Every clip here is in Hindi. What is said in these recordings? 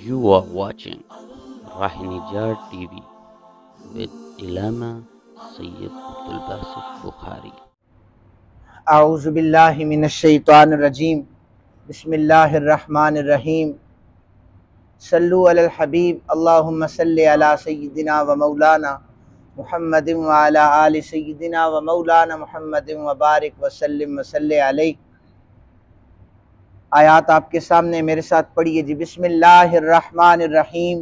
You are watching Rahinijar TV with Ilama Sayyid Abdul Basit Bukhari. आऊज़ु बिल्लाहि मिनश्शैतानिर रजीम बिस्मिल्लाहिर्रहमानिर्रहीम सल्लु अलल हबीब अल्लाहुम्मा सल्लि अला सय्यिदिना व मौलाना मुहम्मदिन व अला आलि सय्यिदिना व मौलाना मुहम्मदिन व बारिक व सल्लिम व सल्लि अलैहि। आयात आपके सामने मेरे साथ पढ़िए जी। बिस्मिल्लाहिर्रहमानिर्रहीम।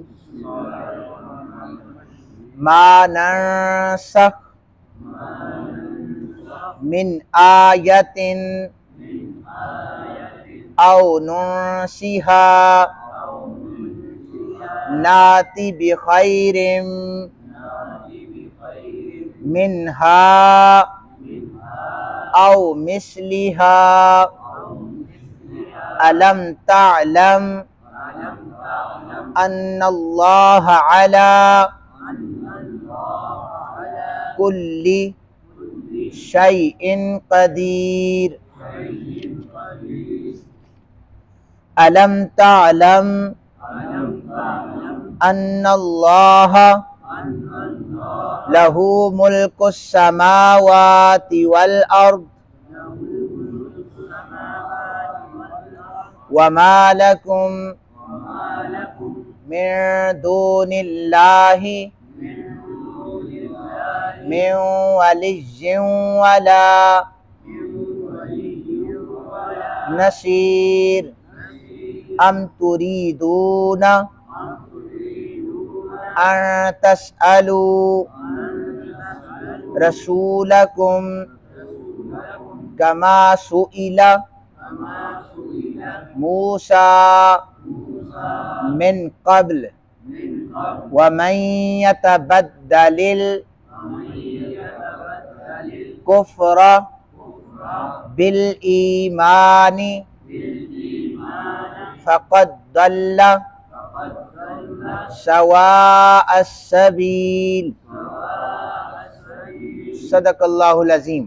मा नंसख मिन आयतिन औ नुनसिहा नाति बिखैरिम मिनहा औ मिस्लिहा अलम तअलम अन्नल्लाह अला कुल्ली शैइन कदीर। अलम तअलम अन्नल्लाह लहू मुल्कुस समावाति वल अर्द वमा लकुम मिन दूनिल्लाहि मिन वलिय्यिन वला नसीर। अम तुरीदूना अन तसअलू रसूलकुम कमा सुइला मूसा मिन क़ब्ल व मन यतबद्दलिल कुफ्र बिल ईमानी फ़क़द दल्ल सवाअस सबील। सदक़ल्लाहुल अज़ीम।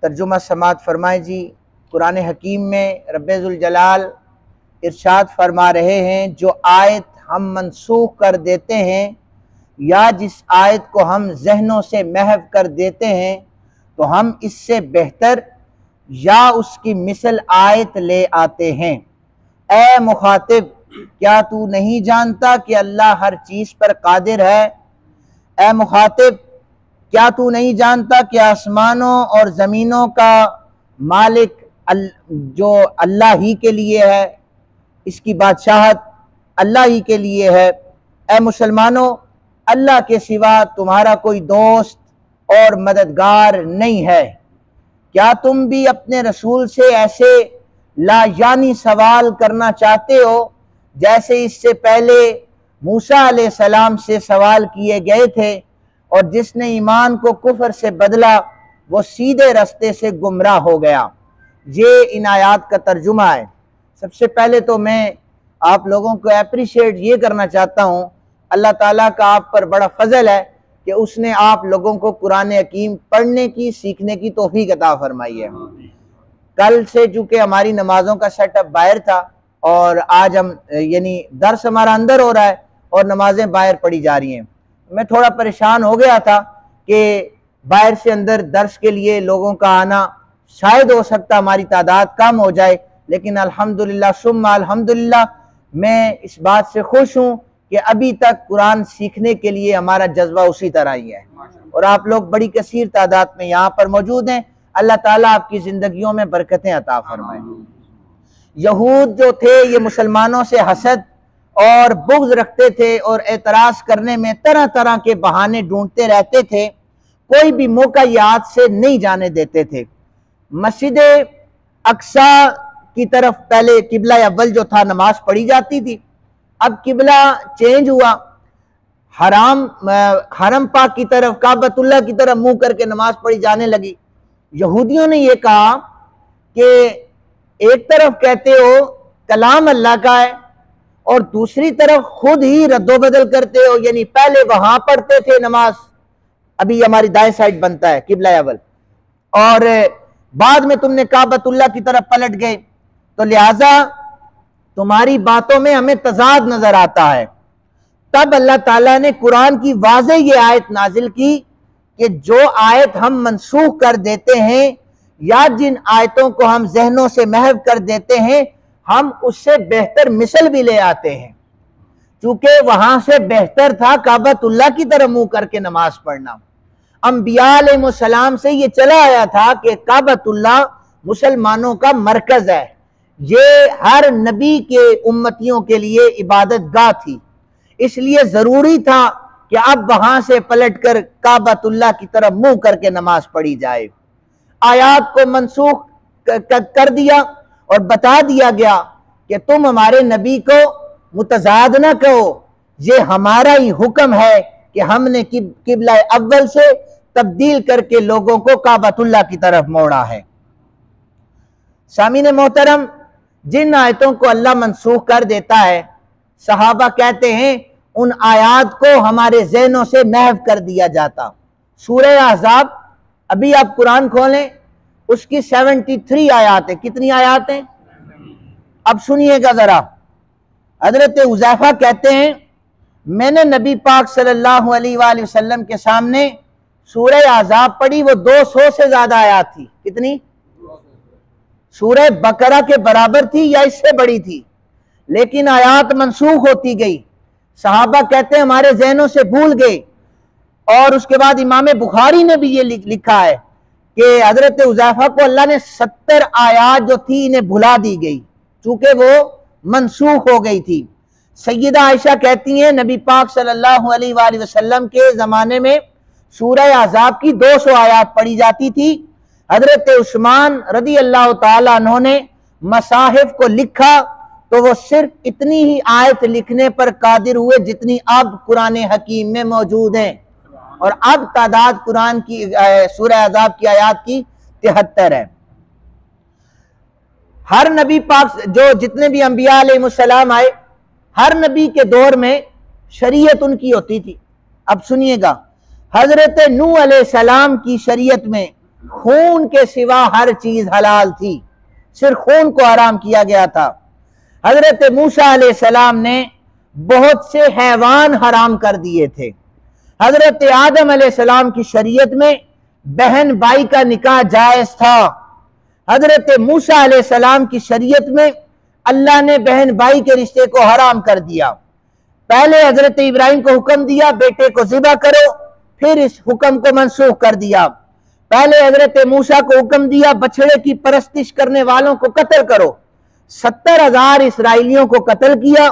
तर्जुमा समात फरमाए जी। कुरान हकीम में रब्बे ज़ुल जलाल इरशाद फरमा रहे हैं, जो आयत हम मनसूख कर देते हैं या जिस आयत को हम जहनों से महव कर देते हैं तो हम इससे बेहतर या उसकी मिसल आयत ले आते हैं। ए मुखातिब, क्या तू नहीं जानता कि अल्लाह हर चीज़ पर कादिर है? ए मुखातिब, क्या तू नहीं जानता कि आसमानों और ज़मीनों का मालिक जो अल्लाह ही के लिए है, इसकी बादशाहत अल्लाह ही के लिए है। ए मुसलमानों, अल्लाह के सिवा तुम्हारा कोई दोस्त और मददगार नहीं है। क्या तुम भी अपने रसूल से ऐसे लायानी सवाल करना चाहते हो जैसे इससे पहले मूसा अलैहिस्सलाम से सवाल किए गए थे, और जिसने ईमान को कुफर से बदला वो सीधे रास्ते से गुमराह हो गया। ये इन आयात का तर्जुमा है। सबसे पहले तो मैं आप लोगों को अप्रिशिएट ये करना चाहता हूँ, अल्लाह ताला का आप पर बड़ा फजल है कि उसने आप लोगों को कुरान हकीम पढ़ने की, सीखने की तौफीक अता फरमाई है। कल से चूँकि हमारी नमाजों का सेटअप बाहर था और आज हम यानी दर्स हमारा अंदर हो रहा है और नमाजें बाहर पढ़ी जा रही हैं। मैं थोड़ा परेशान हो गया था कि बाहर से अंदर दर्स के लिए लोगों का आना, शायद हो सकता हमारी तादाद कम हो जाए, लेकिन अल्हम्दुलिल्लाह सुम्मा अल्हम्दुलिल्लाह मैं इस बात से खुश हूँ कि अभी तक कुरान सीखने के लिए हमारा जज्बा उसी तरह ही है और आप लोग बड़ी कसीर तादाद में यहाँ पर मौजूद हैं। अल्लाह ताला आपकी ज़िंदगियों में बरकतें अता फरमाए। यहूद जो थे ये मुसलमानों से हसद और बुग़्ज़ रखते थे और एतराज़ करने में तरह तरह के बहाने ढूंढते रहते थे। कोई भी मौका याद से नहीं जाने देते थे। मस्जिद अक्सा की तरफ पहले किबला अव्वल जो था नमाज पढ़ी जाती थी, अब किबला चेंज हुआ, हरम पाक की तरफ, काबतुल्लाह की तरफ मुंह करके नमाज पढ़ी जाने लगी। यहूदियों ने यह कहा कि एक तरफ कहते हो कलाम अल्लाह का है और दूसरी तरफ खुद ही रद्दोबदल करते हो, यानी पहले वहां पढ़ते थे नमाज, अभी हमारी दाएं साइड बनता है किबला अव्वल, और बाद में तुमने काबतुल्लाह की तरफ पलट गए। तो लिहाजा तुम्हारी बातों में हमें तजाद नजर आता है। तब अल्लाह ताला ने कुरान की वाज़े ये आयत नाजिल की कि जो आयत हम मनसूख कर देते हैं या जिन आयतों को हम जहनों से महव कर देते हैं, हम उससे बेहतर मिसल भी ले आते हैं। चूंकि वहां से बेहतर था काबतुल्लाह की तरफ मुंह करके नमाज पढ़ना। अंबिया अलैहिस्सलाम से ये चला आया था कि काबतुल्लाह मुसलमानों का मरकज है, ये हर नबी के उम्मतियों के लिए इबादत गाह थी, इसलिए जरूरी था कि अब वहां से पलटकर काबतुल्लाह की तरफ मुंह करके नमाज पढ़ी जाए। आयात को मनसूख कर दिया और बता दिया गया कि तुम हमारे नबी को मुतजाद ना कहो, ये हमारा ही हुक्म है कि हमने किबला अव्वल से तब्दील करके लोगों को काबतुल्लाह की तरफ मोड़ा है। सामीन मोहतरम, जिन आयतों को अल्लाह मनसूख कर देता है, सहाबा कहते हैं उन आयात को हमारे ज़हनों से महव कर दिया जाता। सूरह अहज़ाब, अभी आप कुरान खोलें, उसकी 73 आयात है। कितनी आयात हैं? अब सुनिएगा जरा। हजरत हुज़ैफा कहते हैं मैंने नबी पाक सल्लल्लाहु अलैहि वसल्लम के सामने सूरह अहज़ाब पढ़ी, वो 200 से ज्यादा आयात थी। कितनी? सूरह बकरा के बराबर थी या इससे बड़ी थी, लेकिन आयात मनसूख होती गई। सहाबा कहते हैं हमारे ज़हनों से भूल गए। और उसके बाद इमाम बुखारी ने भी ये लिखा है कि हजरत हुज़ैफा को अल्लाह ने 70 आयात जो थी इन्हें भुला दी गई, चूंकि वो मनसूख हो गई थी। सैयदा आयशा कहती हैं नबी पाक सल्लल्लाहु अलैहि वसल्लम के ज़माने में सूरह अहज़ाब की 200 आयात पढ़ी जाती थी। हजरत उस्मान रदी अल्लाह ताला अन्हु ने मसाहिफ को लिखा तो वो सिर्फ इतनी ही आयत लिखने पर कादिर हुए जितनी अब कुरान हकीम में मौजूद हैं, और अब तादाद कुरान की सूरह अहज़ाब की आयात की 73 है। हर नबी पाक जो जितने भी अंबिया अलैहिस्सलाम आए, हर नबी के दौर में शरीयत उनकी होती थी। अब सुनिएगा, हजरत नूह अलैहिस्सलाम की शरीयत में खून के सिवा हर चीज हलाल थी, सिर्फ खून को हराम किया गया था। हजरत मूसा अलैहिस्सलाम ने बहुत से हैवान हराम कर दिए थे। हजरत आदम अलैहिस्सलाम की शरीयत में बहन भाई का निकाह जायज था। हजरत मूसा अलैहिस्सलाम की शरीयत में अल्लाह ने बहन भाई के रिश्ते को हराम कर दिया। पहले हजरत इब्राहिम को हुक्म दिया बेटे को ज़िबा करो, फिर इस हुक्म को मनसूख कर दिया। पहले हजरत मूसा को हुक्म दिया बछड़े की परस्तिश करने वालों को कत्ल करो, 70,000 इसराइलियों को कत्ल किया,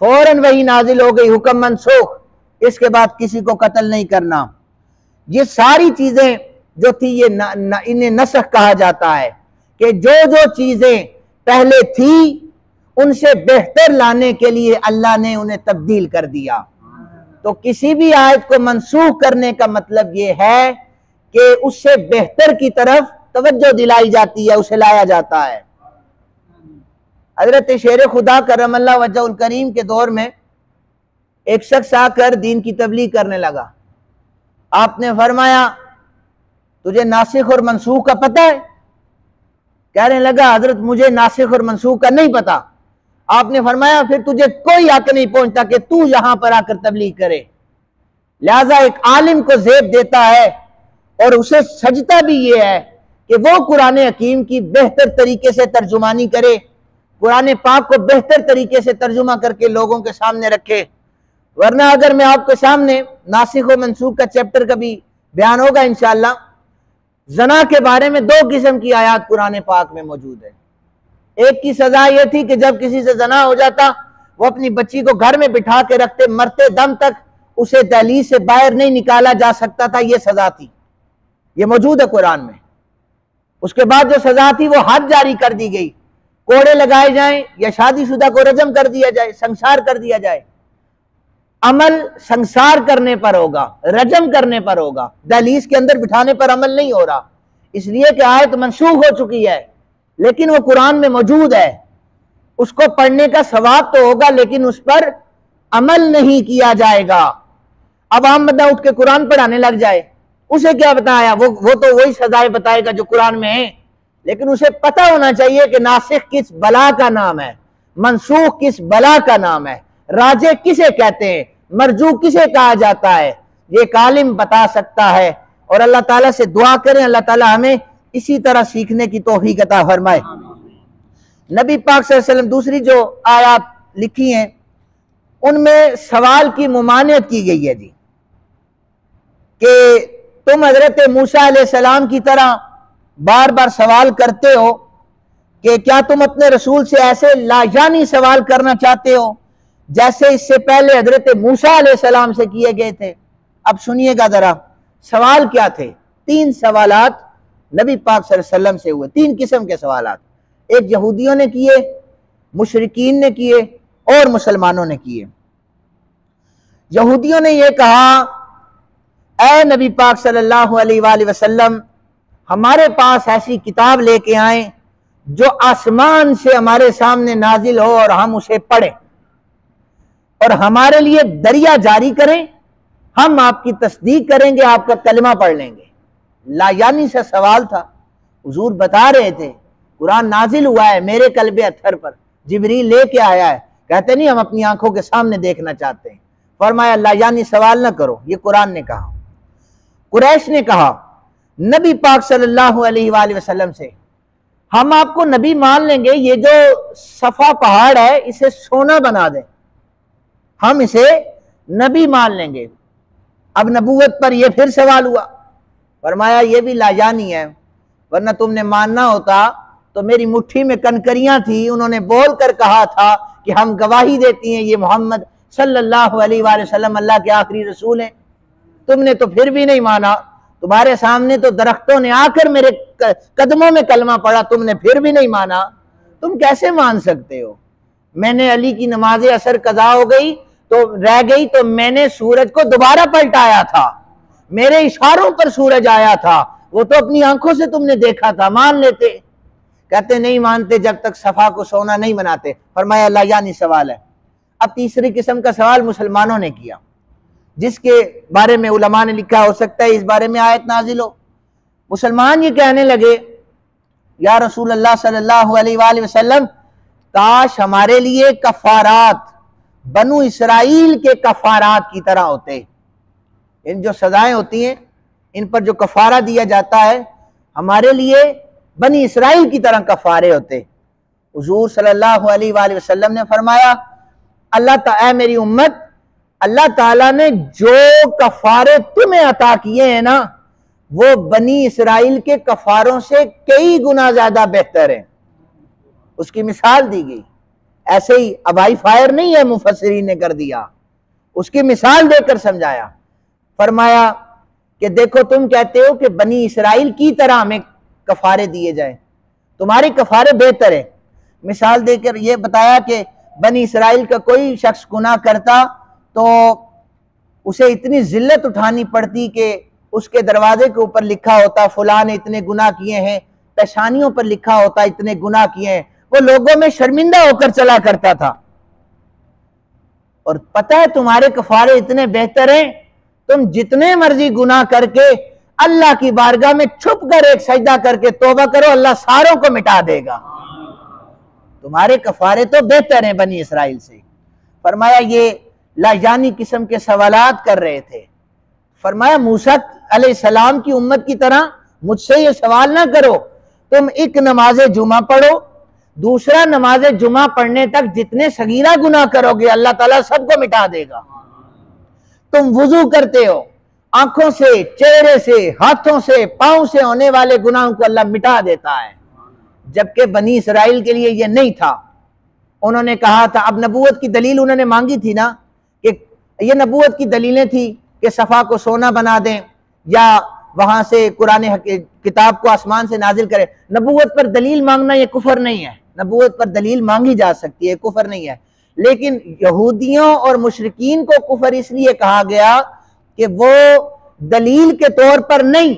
फौरन वही नाजिल हो गई हुक्म मनसूख, इसके बाद किसी को कत्ल नहीं करना। ये सारी चीजें जो थी ये इन्हें नसख कहा जाता है कि जो जो चीजें पहले थी उनसे बेहतर लाने के लिए अल्लाह ने उन्हें तब्दील कर दिया। तो किसी भी आयत को मनसूख करने का मतलब ये है कि उससे बेहतर की तरफ तवज्जो दिलाई जाती है, उसे लाया जाता है। हजरत शेर खुदा करमल्लाह वजहुल करीम के दौर में एक शख्स आकर दीन की तबलीग करने लगा। आपने फरमाया तुझे नासिख और मनसूख का पता है? कहने लगा हजरत मुझे नासिख और मनसूख का नहीं पता। आपने फरमाया फिर तुझे कोई हक नहीं पहुंचता कि तू यहां पर आकर तबलीग करे। लिहाजा एक आलिम को ज़ेब देता है और उसे सजता भी ये है कि वो कुरान हकीम की बेहतर तरीके से तर्जुमानी करे, कुरान पाक को बेहतर तरीके से तर्जुमा करके लोगों के सामने रखे। वरना अगर मैं आपके सामने नासिख व मनसूख का चैप्टर कभी बयान होगा इंशाअल्लाह, जना के बारे में 2 किस्म की आयत कुरान पाक में मौजूद है। एक की सजा यह थी कि जब किसी से जना हो जाता वो अपनी बच्ची को घर में बिठा के रखते, मरते दम तक उसे दहलीज से बाहर नहीं निकाला जा सकता था, यह सजा थी, ये मौजूद है कुरान में। उसके बाद जो सजा थी वो हद जारी कर दी गई, कोड़े लगाए जाएं या शादीशुदा को रजम कर दिया जाए, संसार कर दिया जाए। अमल संसार करने पर होगा, रजम करने पर होगा, दहलीज के अंदर बिठाने पर अमल नहीं हो रहा, इसलिए कि आयत मनसूख हो चुकी है, लेकिन वो कुरान में मौजूद है। उसको पढ़ने का सवाब तो होगा लेकिन उस पर अमल नहीं किया जाएगा। अब आम बंदा उठ के कुरान पढ़ाने लग जाए, उसे क्या बताया? वो तो वही सजाएं बताएगा जो कुरान में है, लेकिन उसे पता होना चाहिए कि नासिख किस बला का नाम है, मनसूख किस बला का नाम है, राजे किसे कहते हैं, मरजू किसे कहा जाता है, ये एक आलिम बता सकता है। और अल्लाह ताला से दुआ करें अल्लाह ताला हमें इसी तरह सीखने की तौफीक अता फरमाए। नबी पाक सल्लल्लाहु अलैहि वसल्लम दूसरी जो आयत लिखी हैं उनमें सवाल की मुमानियत की गई है जी, कि तुम हजरत मूसा अलैहिस्सलाम की तरह बार बार सवाल करते हो कि क्या तुम अपने रसूल से ऐसे लाजानी सवाल करना चाहते हो जैसे इससे पहले हजरत मूसा अलैहिस्सलाम से किए गए थे। अब सुनिएगा जरा सवाल क्या थे। 3 सवालात नबी पाक सल्लल्लाहु अलैहि वसल्लम से हुए, 3 किस्म के सवालात। एक यहूदियों ने किए, मुशरिकीन ने किए और मुसलमानों ने किए। यहूदियों ने यह कहा, ऐ नबी पाक सल्लल्लाहु अलैहि वसल्लम, हमारे पास ऐसी किताब लेके आए जो आसमान से हमारे सामने नाजिल हो और हम उसे पढ़ें और हमारे लिए दरिया जारी करें, हम आपकी तस्दीक करेंगे, आपका कलमा पढ़ लेंगे। लायानी सा सवाल था। हुजूर बता रहे थे कुरान नाजिल हुआ है मेरे कल्बे अत्थर पर, जिब्रील लेके आया है। कहते नहीं हम अपनी आंखों के सामने देखना चाहते हैं। फरमाया लायानी सवाल ना करो, ये कुरान ने कहा। कुरैश ने कहा नबी पाक सल्लल्लाहु अलैहि वसल्लम से, हम आपको नबी मान लेंगे, ये जो सफा पहाड़ है इसे सोना बना दें, हम इसे नबी मान लेंगे। अब नबूवत पर यह फिर सवाल हुआ। फरमाया ये भी लाजानी है, वरना तुमने मानना होता तो मेरी मुट्ठी में कनकरियां थी, उन्होंने बोल कर कहा था कि हम गवाही देती हैं ये मोहम्मद सल्लल्लाहु अलैहि वसल्लम अल्लाह के आखिरी रसूल हैं। तुमने तो फिर भी नहीं माना, तुम्हारे सामने तो दरख्तों ने आकर मेरे कदमों में कलमा पड़ा, तुमने फिर भी नहीं माना, तुम कैसे मान सकते हो। मैंने अली की नमाज असर कज़ा हो गई तो रह गई तो मैंने सूरज को दोबारा पलटाया था, मेरे इशारों पर सूरज आया था, वो तो अपनी आंखों से तुमने देखा था, मान लेते। कहते नहीं मानते जब तक सफा को सोना नहीं बनाते। फरमाया लायानी सवाल है। अब तीसरी किस्म का सवाल मुसलमानों ने किया, जिसके बारे में उलमा ने लिखा हो सकता है इस बारे में आयत नाजिल हो। मुसलमान ये कहने लगे या रसूल अल्लाह सल्लल्लाहु अलैहि वसल्लम, काश हमारे लिए कफारात बनु इसराइल के कफारात की तरह होते। इन जो सजाएं होती हैं इन पर जो कफारा दिया जाता है, हमारे लिए बनी इसराइल की तरह कफारे होते। हुजूर सल्लल्लाहु अलैहि वसल्लम ने फरमाया, अल्लाह मेरी उम्मत, अल्लाह ताला ने जो कफारे तुम्हें अता किए हैं ना, वो बनी इसराइल के कफारों से कई गुना ज्यादा बेहतर है। उसकी मिसाल दी गई, ऐसे ही हवाई फायर नहीं है मुफस्सिरीन ने कर दिया, उसकी मिसाल देकर समझाया। फरमाया कि देखो तुम कहते हो कि बनी इसराइल की तरह हमें कफारे दिए जाए, तुम्हारे कफारे बेहतर है। मिसाल देकर यह बताया कि बनी इसराइल का कोई शख्स गुनाह करता तो उसे इतनी जिल्लत उठानी पड़ती कि उसके दरवाजे के ऊपर लिखा होता फुला ने इतने गुनाह किए हैं, पेशानियों पर लिखा होता इतने गुनाह किए हैं, वो लोगों में शर्मिंदा होकर चला करता था। और पता है तुम्हारे कफारे इतने बेहतर हैं, तुम जितने मर्जी गुनाह करके अल्लाह की बारगाह में छुप कर एक सजदा करके तौबा करो, अल्लाह सारों को मिटा देगा। तुम्हारे कफारे तो बेहतर हैं बनी इसराइल से। फरमाया ये लाजानी किस्म के सवालात कर रहे थे। फरमाया मूसा अलैहिस्सलाम की उम्मत की तरह मुझसे ये सवाल ना करो, तुम एक नमाज जुमा पढ़ो, दूसरा नमाज जुमा पढ़ने तक जितने सगीरा गुनाह करोगे अल्लाह ताला सबको मिटा देगा। तुम वुजू करते हो, आंखों से, चेहरे से, हाथों से, पांव से होने वाले गुनाहों को अल्लाह मिटा देता है, जबकि बनी इसराइल के लिए यह नहीं था। उन्होंने कहा था, अब नबूवत की दलील उन्होंने मांगी थी ना, कि ये नबूवत की दलीलें थी कि सफा को सोना बना दें या वहां से कुरान किताब को आसमान से नाजिल करें। नबूवत पर दलील मांगना ये कुफर नहीं है, नबूवत पर दलील मांगी जा सकती है, कुफर नहीं है। लेकिन यहूदियों और मुशरिकीन को कुफर इसलिए कहा गया कि वो दलील के तौर पर नहीं,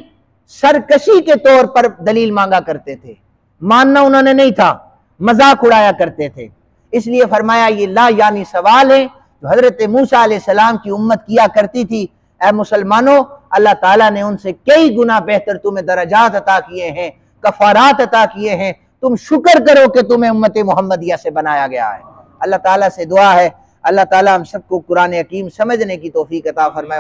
सरकशी के तौर पर दलील मांगा करते थे, मानना उन्होंने नहीं था, मजाक उड़ाया करते थे। इसलिए फरमाया ये ला यानी सवाल है जो हजरत मूसा अलैहिस्सलाम की उम्मत किया करती थी। ऐ मुसलमानों, अल्लाह ताला ने उनसे कई गुना बेहतर तुम्हें दरजात अता किए हैं, कफारात अता किए हैं, तुम शुक्र करो कि तुम्हें उम्मत मोहम्मदिया से बनाया गया है। अल्लाह ताला से दुआ है, अल्लाह ताला हम सबको कुरान हकीम समझने की तौफीक अता फरमाए।